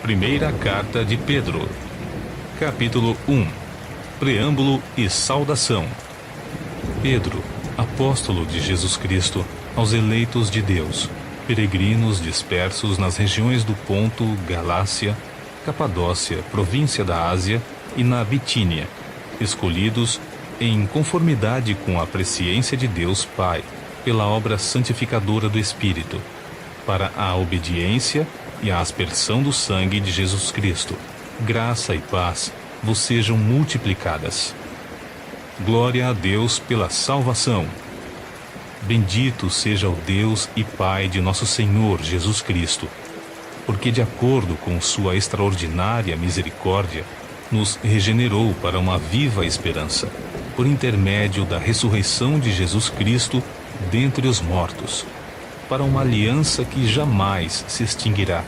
Primeira Carta de Pedro, capítulo 1. Preâmbulo e saudação. Pedro, apóstolo de Jesus Cristo, aos eleitos de Deus, peregrinos dispersos nas regiões do Ponto, Galácia, Capadócia, província da Ásia e na Bitínia, escolhidos em conformidade com a presciência de Deus Pai, pela obra santificadora do Espírito, para a obediência e a aspersão do sangue de Jesus Cristo, graça e paz vos sejam multiplicadas. Glória a Deus pela salvação. Bendito seja o Deus e Pai de nosso Senhor Jesus Cristo, porque de acordo com sua extraordinária misericórdia, nos regenerou para uma viva esperança, por intermédio da ressurreição de Jesus Cristo dentre os mortos, para uma aliança que jamais se extinguirá,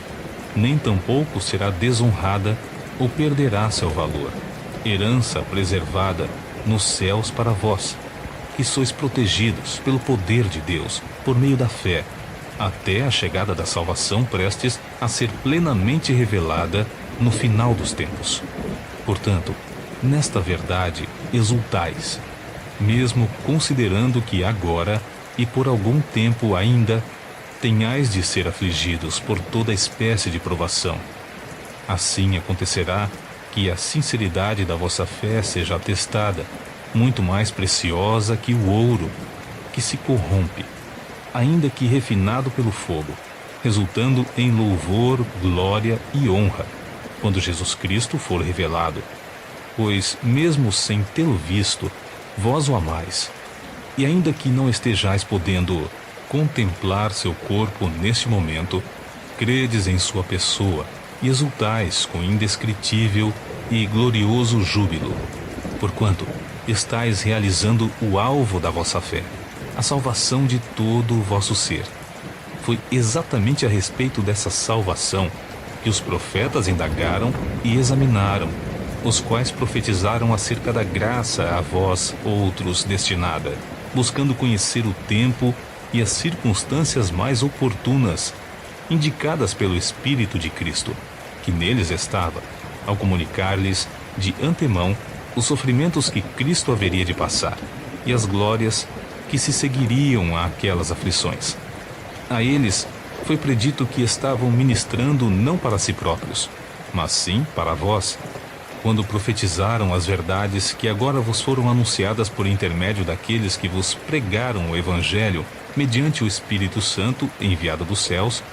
nem tampouco será desonrada ou perderá seu valor, herança preservada nos céus para vós, que sois protegidos pelo poder de Deus, por meio da fé, até a chegada da salvação prestes a ser plenamente revelada no final dos tempos. Portanto, nesta verdade exultais, mesmo considerando que agora e por algum tempo ainda tenhais de ser afligidos por toda espécie de provação. Assim acontecerá que a sinceridade da vossa fé seja atestada, muito mais preciosa que o ouro, que se corrompe, ainda que refinado pelo fogo, resultando em louvor, glória e honra, quando Jesus Cristo for revelado. Pois, mesmo sem tê-lo visto, vós o amais, e ainda que não estejais podendo contemplar seu corpo neste momento, credes em sua pessoa e exultais com indescritível e glorioso júbilo, porquanto estais realizando o alvo da vossa fé, a salvação de todo o vosso ser. Foi exatamente a respeito dessa salvação que os profetas indagaram e examinaram, os quais profetizaram acerca da graça a vós outros destinada, buscando conhecer o tempo e as circunstâncias mais oportunas, indicadas pelo Espírito de Cristo, que neles estava, ao comunicar-lhes de antemão os sofrimentos que Cristo haveria de passar e as glórias que se seguiriam àquelas aflições. A eles foi predito que estavam ministrando não para si próprios, mas sim para vós, quando profetizaram as verdades que agora vos foram anunciadas por intermédio daqueles que vos pregaram o Evangelho mediante o Espírito Santo enviado dos céus,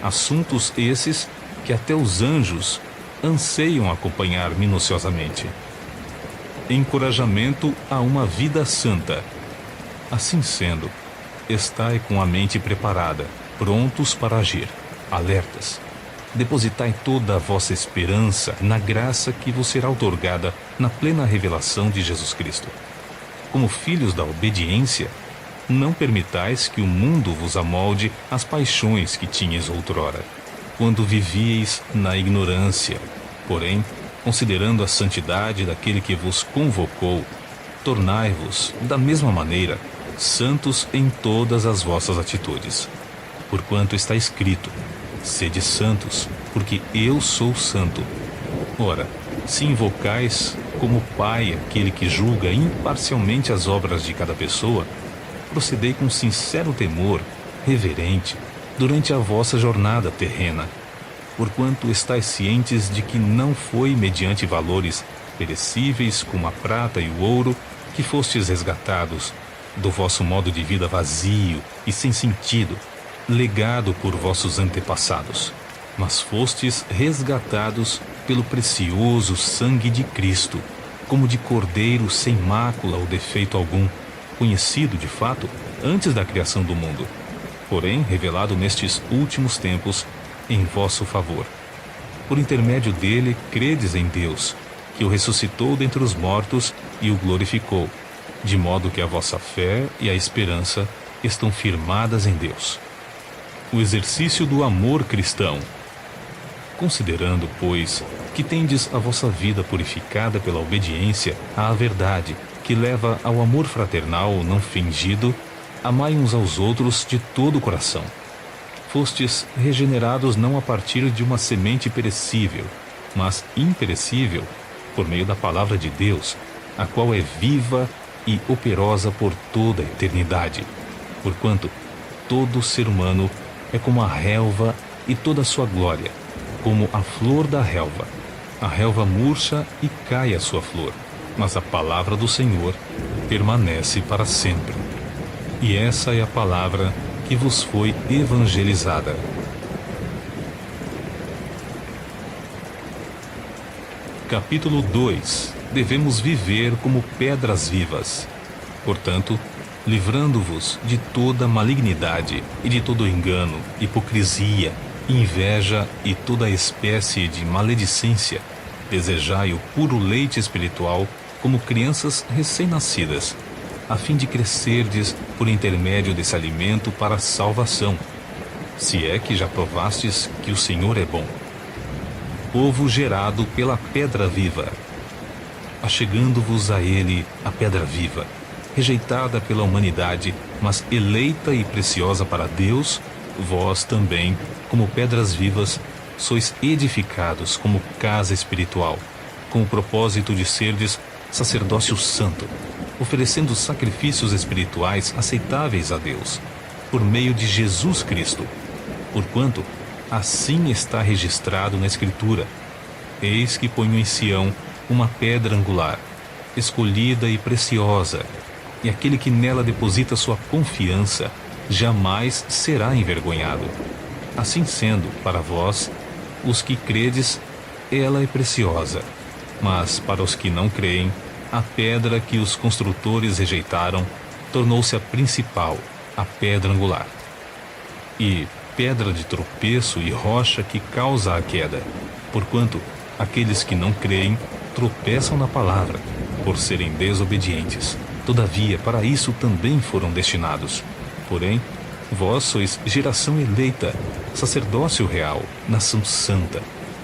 assuntos esses que até os anjos anseiam acompanhar minuciosamente. Encorajamento a uma vida santa. Assim sendo, estai com a mente preparada, prontos para agir, alertas. Depositai toda a vossa esperança na graça que vos será outorgada na plena revelação de Jesus Cristo. Como filhos da obediência, não permitais que o mundo vos amolde as paixões que tinhas outrora, quando vivieis na ignorância. Porém, considerando a santidade daquele que vos convocou, tornai-vos, da mesma maneira, santos em todas as vossas atitudes. Porquanto está escrito: sede santos, porque eu sou santo. Ora, se invocais como Pai aquele que julga imparcialmente as obras de cada pessoa, procedei com sincero temor, reverente, durante a vossa jornada terrena, porquanto estáis cientes de que não foi mediante valores perecíveis como a prata e o ouro que fostes resgatados do vosso modo de vida vazio e sem sentido, legado por vossos antepassados, mas fostes resgatados pelo precioso sangue de Cristo, como de cordeiro sem mácula ou defeito algum, conhecido de fato antes da criação do mundo, porém revelado nestes últimos tempos em vosso favor. Por intermédio dele credes em Deus, que o ressuscitou dentre os mortos e o glorificou, de modo que a vossa fé e a esperança estão firmadas em Deus. O exercício do amor cristão. Considerando, pois, que tendes a vossa vida purificada pela obediência à verdade, que leva ao amor fraternal não fingido, amai uns aos outros de todo o coração, fostes regenerados não a partir de uma semente perecível, mas imperecível, por meio da palavra de Deus, a qual é viva e operosa por toda a eternidade. Porquanto todo ser humano é como a relva e toda a sua glória, como a flor da relva. A relva murcha e cai a sua flor, mas a palavra do Senhor permanece para sempre. E essa é a palavra que vos foi evangelizada. Capítulo 2. Devemos viver como pedras vivas. Portanto, livrando-vos de toda malignidade e de todo engano, hipocrisia, inveja e toda espécie de maledicência, desejai o puro leite espiritual como crianças recém-nascidas, a fim de crescerdes por intermédio desse alimento para a salvação, se é que já provastes que o Senhor é bom. Povo gerado pela pedra viva. Achegando-vos a ele a pedra viva, rejeitada pela humanidade, mas eleita e preciosa para Deus, vós também, como pedras vivas, sois edificados como casa espiritual, com o propósito de serdes sacerdócio santo, oferecendo sacrifícios espirituais aceitáveis a Deus, por meio de Jesus Cristo. Porquanto, assim está registrado na Escritura: Eis que ponho em Sião uma pedra angular, escolhida e preciosa, e aquele que nela deposita sua confiança jamais será envergonhado. Assim sendo, para vós, os que credes, ela é preciosa, mas para os que não creem, a pedra que os construtores rejeitaram tornou-se a principal, a pedra angular. E pedra de tropeço e rocha que causa a queda, porquanto aqueles que não creem tropeçam na palavra, por serem desobedientes. Todavia, para isso também foram destinados. Porém, vós sois geração eleita, sacerdócio real, nação santa,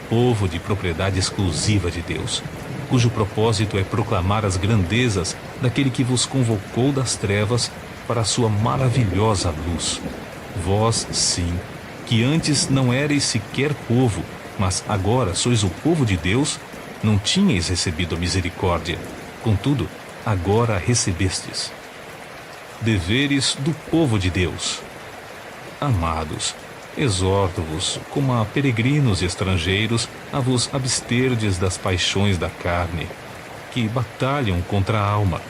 povo de propriedade exclusiva de Deus, cujo propósito é proclamar as grandezas daquele que vos convocou das trevas para a sua maravilhosa luz. Vós, sim, que antes não éreis sequer povo, mas agora sois o povo de Deus, não tinhais recebido a misericórdia, contudo, agora a recebestes. Deveres do povo de Deus. Amados, exorto-vos, como a peregrinos e estrangeiros, a vos absterdes das paixões da carne, que batalham contra a alma.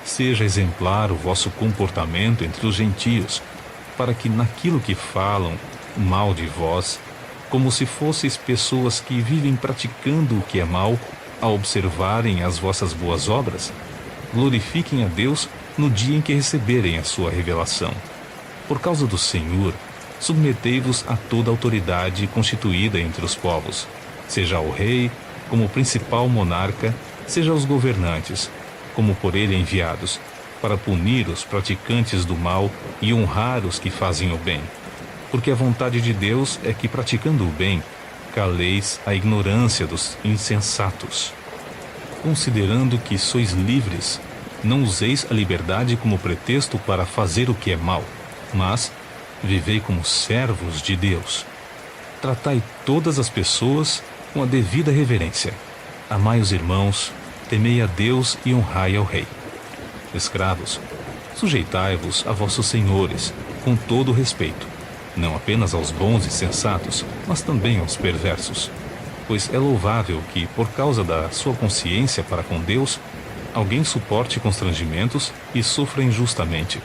Seja exemplar o vosso comportamento entre os gentios, para que naquilo que falam mal de vós, como se fosseis pessoas que vivem praticando o que é mal, ao observarem as vossas boas obras, glorifiquem a Deus no dia em que receberem a sua revelação. Por causa do Senhor, submetei-vos a toda autoridade constituída entre os povos, seja ao rei, como principal monarca, seja aos governantes, como por ele enviados, para punir os praticantes do mal e honrar os que fazem o bem. Porque a vontade de Deus é que, praticando o bem, caleis a ignorância dos insensatos. Considerando que sois livres, não useis a liberdade como pretexto para fazer o que é mal, mas vivei como servos de Deus. Tratai todas as pessoas com a devida reverência. Amai os irmãos, temei a Deus e honrai ao rei. Escravos, sujeitai-vos a vossos senhores, com todo o respeito, não apenas aos bons e sensatos, mas também aos perversos. Pois é louvável que, por causa da sua consciência para com Deus, alguém suporte constrangimentos e sofra injustamente.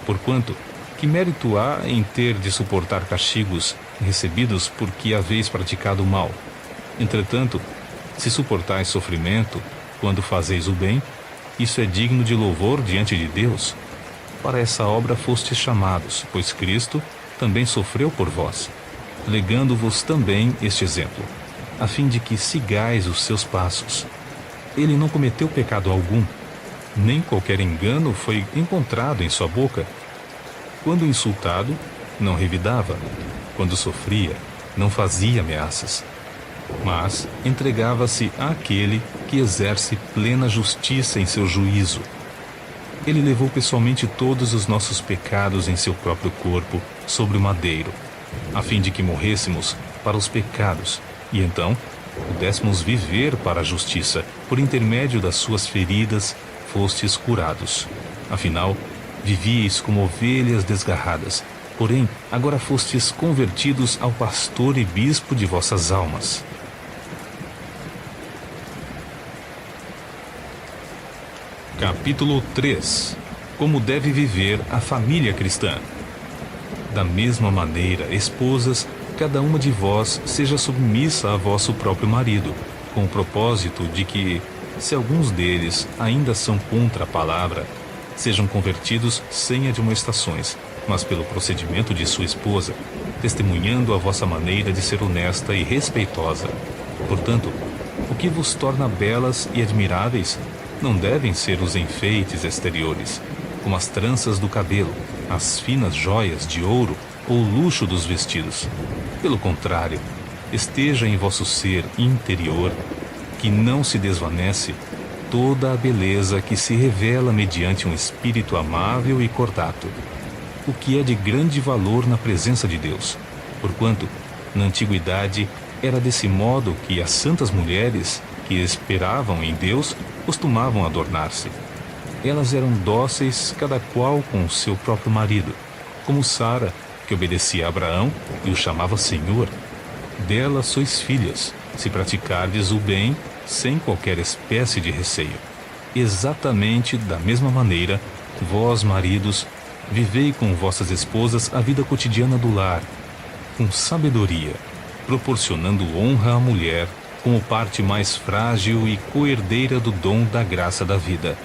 Porquanto, que mérito há em ter de suportar castigos recebidos porque haveis praticado o mal? Entretanto, se suportais sofrimento quando fazeis o bem, isso é digno de louvor diante de Deus. Para essa obra fostes chamados, pois Cristo também sofreu por vós, legando-vos também este exemplo, a fim de que sigais os seus passos. Ele não cometeu pecado algum, nem qualquer engano foi encontrado em sua boca. Quando insultado, não revidava. Quando sofria, não fazia ameaças. Mas entregava-se àquele que exerce plena justiça em seu juízo. Ele levou pessoalmente todos os nossos pecados em seu próprio corpo, sobre o madeiro, a fim de que morrêssemos para os pecados, e então pudéssemos viver para a justiça. Por intermédio das suas feridas fostes curados. Afinal, vivíeis como ovelhas desgarradas, porém agora fostes convertidos ao pastor e bispo de vossas almas. Capítulo 3. Como deve viver a família cristã. Da mesma maneira, esposas, cada uma de vós seja submissa a vosso próprio marido, com o propósito de que, se alguns deles ainda são contra a palavra, sejam convertidos sem admoestações, mas pelo procedimento de sua esposa, testemunhando a vossa maneira de ser honesta e respeitosa. Portanto, o que vos torna belas e admiráveis não devem ser os enfeites exteriores, como as tranças do cabelo, as finas joias de ouro ou o luxo dos vestidos. Pelo contrário, esteja em vosso ser interior, que não se desvanece, toda a beleza que se revela mediante um espírito amável e cordato, o que é de grande valor na presença de Deus, porquanto, na antiguidade, era desse modo que as santas mulheres que esperavam em Deus costumavam adornar-se. Elas eram dóceis, cada qual com o seu próprio marido, como Sara, que obedecia a Abraão e o chamava Senhor. Dela sois filhas, se praticardes o bem sem qualquer espécie de receio. Exatamente da mesma maneira, vós, maridos, vivei com vossas esposas a vida cotidiana do lar, com sabedoria, proporcionando honra à mulher como parte mais frágil e coerdeira do dom da graça da vida,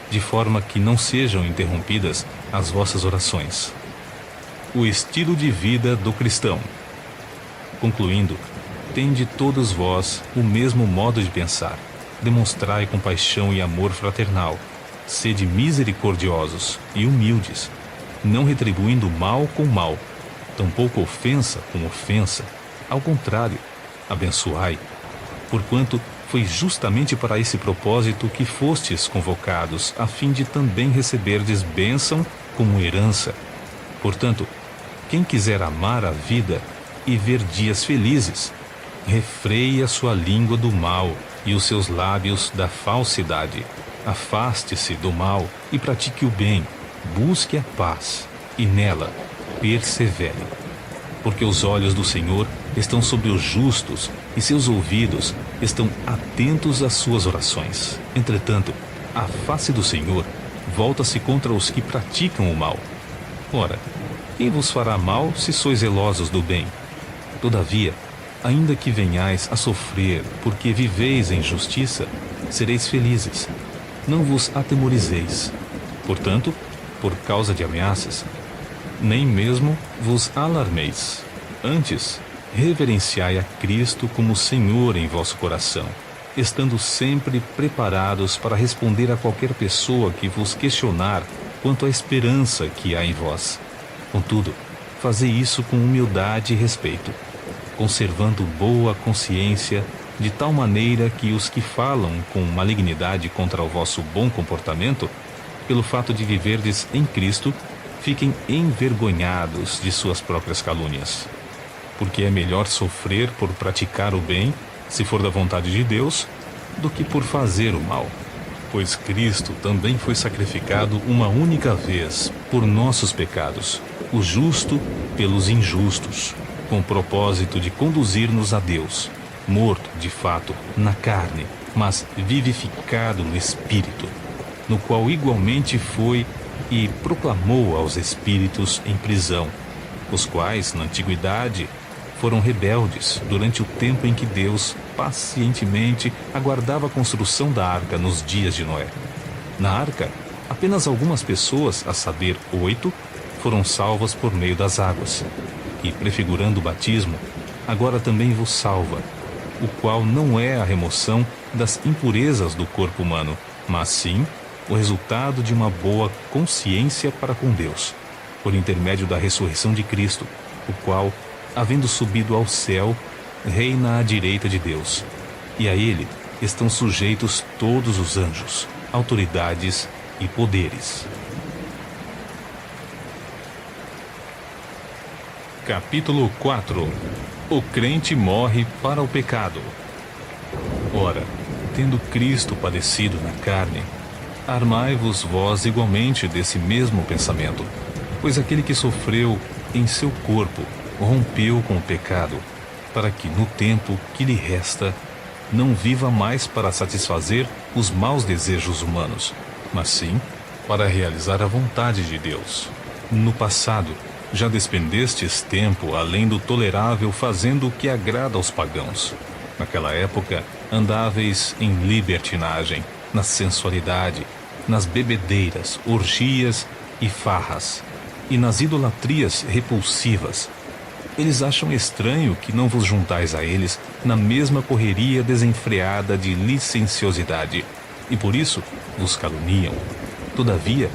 de forma que não sejam interrompidas as vossas orações. O estilo de vida do cristão. Concluindo, tende todos vós o mesmo modo de pensar, demonstrai compaixão e amor fraternal, sede misericordiosos e humildes, não retribuindo mal com mal, tampouco ofensa com ofensa, ao contrário, abençoai, porquanto foi justamente para esse propósito que fostes convocados, a fim de também receberdes bênção como herança. Portanto, quem quiser amar a vida e ver dias felizes, refreie a sua língua do mal e os seus lábios da falsidade. Afaste-se do mal e pratique o bem, busque a paz e nela persevere. Porque os olhos do Senhor estão sobre os justos e seus ouvidos estão atentos às suas orações. Entretanto, a face do Senhor volta-se contra os que praticam o mal. Ora, quem vos fará mal se sois zelosos do bem? Todavia, ainda que venhais a sofrer porque viveis em justiça, sereis felizes. Não vos atemorizeis. Portanto, por causa de ameaças, nem mesmo vos alarmeis. Antes, reverenciai a Cristo como Senhor em vosso coração, estando sempre preparados para responder a qualquer pessoa que vos questionar quanto à esperança que há em vós. Contudo, fazei isso com humildade e respeito, conservando boa consciência, de tal maneira que os que falam com malignidade contra o vosso bom comportamento, pelo fato de viverdes em Cristo, fiquem envergonhados de suas próprias calúnias. Porque é melhor sofrer por praticar o bem, se for da vontade de Deus, do que por fazer o mal. Pois Cristo também foi sacrificado uma única vez por nossos pecados, o justo pelos injustos, com o propósito de conduzir-nos a Deus, morto, de fato, na carne, mas vivificado no Espírito, no qual igualmente foi e proclamou aos espíritos em prisão, os quais, na antiguidade, foram rebeldes durante o tempo em que Deus pacientemente aguardava a construção da arca nos dias de Noé. Na arca, apenas algumas pessoas, a saber, 8, foram salvas por meio das águas, e, prefigurando o batismo, agora também vos salva, o qual não é a remoção das impurezas do corpo humano, mas sim o resultado de uma boa consciência para com Deus, por intermédio da ressurreição de Cristo, o qual, havendo subido ao céu, reina à direita de Deus, e a ele estão sujeitos todos os anjos, autoridades e poderes. Capítulo 4. O crente morre para o pecado. Ora, tendo Cristo padecido na carne, armai-vos vós igualmente desse mesmo pensamento, pois aquele que sofreu em seu corpo rompeu com o pecado, para que no tempo que lhe resta não viva mais para satisfazer os maus desejos humanos, mas sim para realizar a vontade de Deus. No passado, já despendestes tempo além do tolerável fazendo o que agrada aos pagãos. Naquela época, andáveis em libertinagem, na sensualidade, nas bebedeiras, orgias e farras, e nas idolatrias repulsivas. Eles acham estranho que não vos juntais a eles na mesma correria desenfreada de licenciosidade, e por isso vos caluniam. Todavia,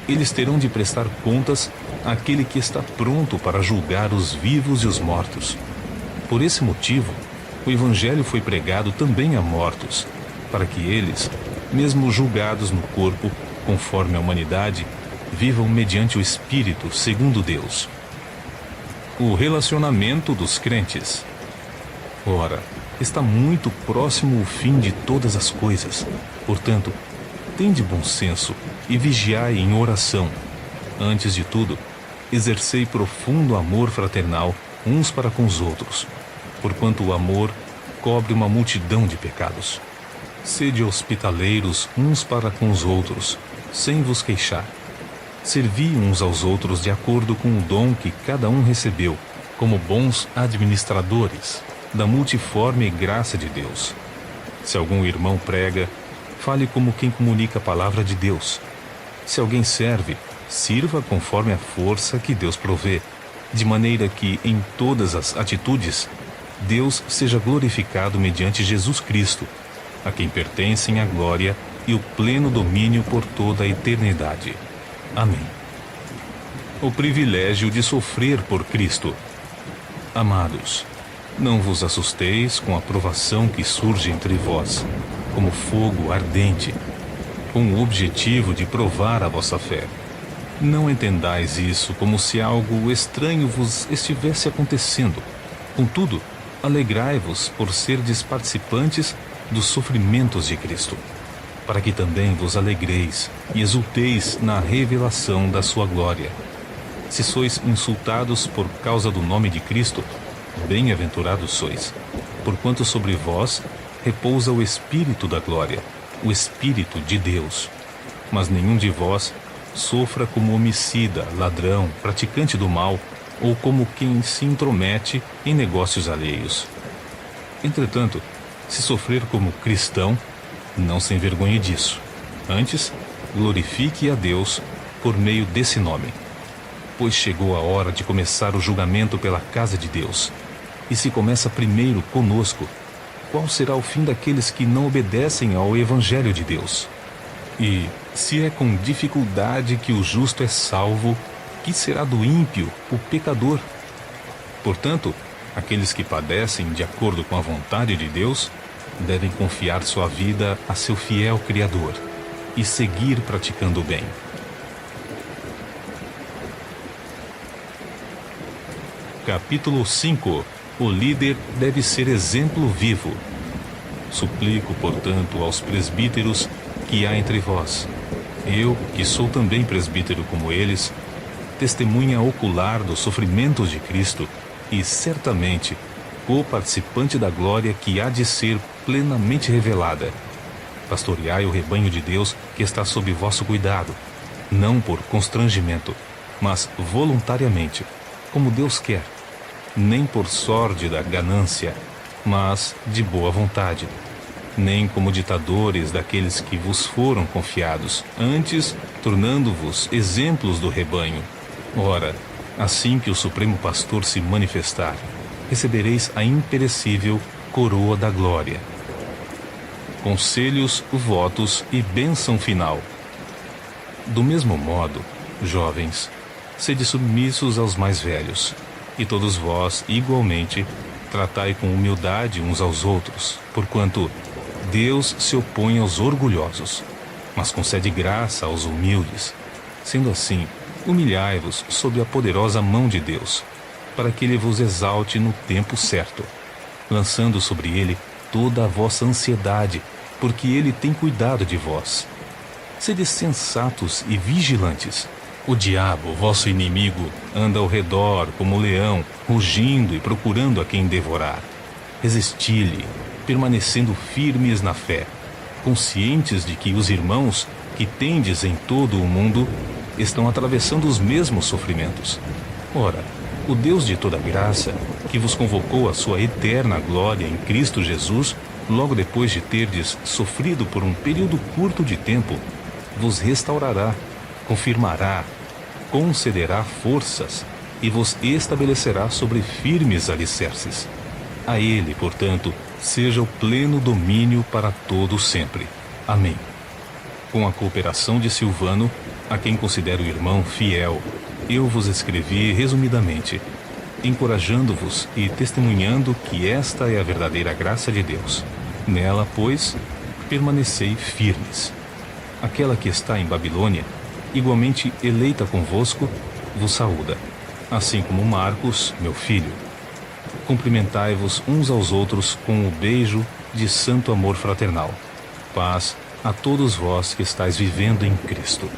eles terão de prestar contas àquele que está pronto para julgar os vivos e os mortos. Por esse motivo, o Evangelho foi pregado também a mortos, para que eles, mesmo julgados no corpo, conforme a humanidade, vivam mediante o Espírito, segundo Deus. O relacionamento dos crentes. Ora, está muito próximo o fim de todas as coisas. Portanto, tende bom senso e vigiai em oração. Antes de tudo, exercei profundo amor fraternal uns para com os outros, porquanto o amor cobre uma multidão de pecados. Sede hospitaleiros uns para com os outros, sem vos queixar. Servi uns aos outros de acordo com o dom que cada um recebeu, como bons administradores da multiforme graça de Deus. Se algum irmão prega, fale como quem comunica a palavra de Deus. Se alguém serve, sirva conforme a força que Deus provê, de maneira que, em todas as atitudes, Deus seja glorificado mediante Jesus Cristo, a quem pertencem a glória e o pleno domínio por toda a eternidade. Amém. O privilégio de sofrer por Cristo. Amados, não vos assusteis com a provação que surge entre vós, como fogo ardente, com o objetivo de provar a vossa fé. Não entendais isso como se algo estranho vos estivesse acontecendo. Contudo, alegrai-vos por serdes participantes dos sofrimentos de Cristo, para que também vos alegreis e exulteis na revelação da sua glória. Se sois insultados por causa do nome de Cristo, bem-aventurados sois, porquanto sobre vós repousa o Espírito da glória, o Espírito de Deus. Mas nenhum de vós sofra como homicida, ladrão, praticante do mal, ou como quem se intromete em negócios alheios. Entretanto, se sofrer como cristão, não se envergonhe disso. Antes, glorifique a Deus por meio desse nome. Pois chegou a hora de começar o julgamento pela casa de Deus. E se começa primeiro conosco, qual será o fim daqueles que não obedecem ao Evangelho de Deus? E, se é com dificuldade que o justo é salvo, que será do ímpio, o pecador? Portanto, aqueles que padecem de acordo com a vontade de Deus devem confiar sua vida a seu fiel Criador e seguir praticando o bem. Capítulo 5. O líder deve ser exemplo vivo. Suplico, portanto, aos presbíteros que há entre vós, eu, que sou também presbítero como eles, testemunha ocular dos sofrimentos de Cristo e, certamente, co-participante da glória que há de ser plenamente revelada. Pastoreai o rebanho de Deus que está sob vosso cuidado, não por constrangimento, mas voluntariamente, como Deus quer, nem por sórdida ganância, mas de boa vontade, nem como ditadores daqueles que vos foram confiados, antes tornando-vos exemplos do rebanho. Ora, assim que o Supremo Pastor se manifestar, recebereis a imperecível coroa da glória. Conselhos, votos e bênção final. Do mesmo modo, jovens, sede submissos aos mais velhos, e todos vós, igualmente, tratai com humildade uns aos outros, porquanto Deus se opõe aos orgulhosos, mas concede graça aos humildes. Sendo assim, humilhai-vos sob a poderosa mão de Deus, para que ele vos exalte no tempo certo, lançando sobre ele toda a vossa ansiedade, porque ele tem cuidado de vós. Sede sensatos e vigilantes. O diabo, vosso inimigo, anda ao redor como leão, rugindo e procurando a quem devorar. Resisti-lhe, permanecendo firmes na fé, conscientes de que os irmãos que tendes em todo o mundo estão atravessando os mesmos sofrimentos. Ora, o Deus de toda graça, que vos convocou à sua eterna glória em Cristo Jesus, logo depois de terdes sofrido por um período curto de tempo, vos restaurará, confirmará, concederá forças e vos estabelecerá sobre firmes alicerces. A ele, portanto, seja o pleno domínio para todo sempre. Amém. Com a cooperação de Silvano, a quem considero irmão fiel, eu vos escrevi resumidamente, encorajando-vos e testemunhando que esta é a verdadeira graça de Deus. Nela, pois, permanecei firmes. Aquela que está em Babilônia, igualmente eleita convosco, vos saúda, assim como Marcos, meu filho. Cumprimentai-vos uns aos outros com o beijo de santo amor fraternal. Paz a todos vós que estáis vivendo em Cristo.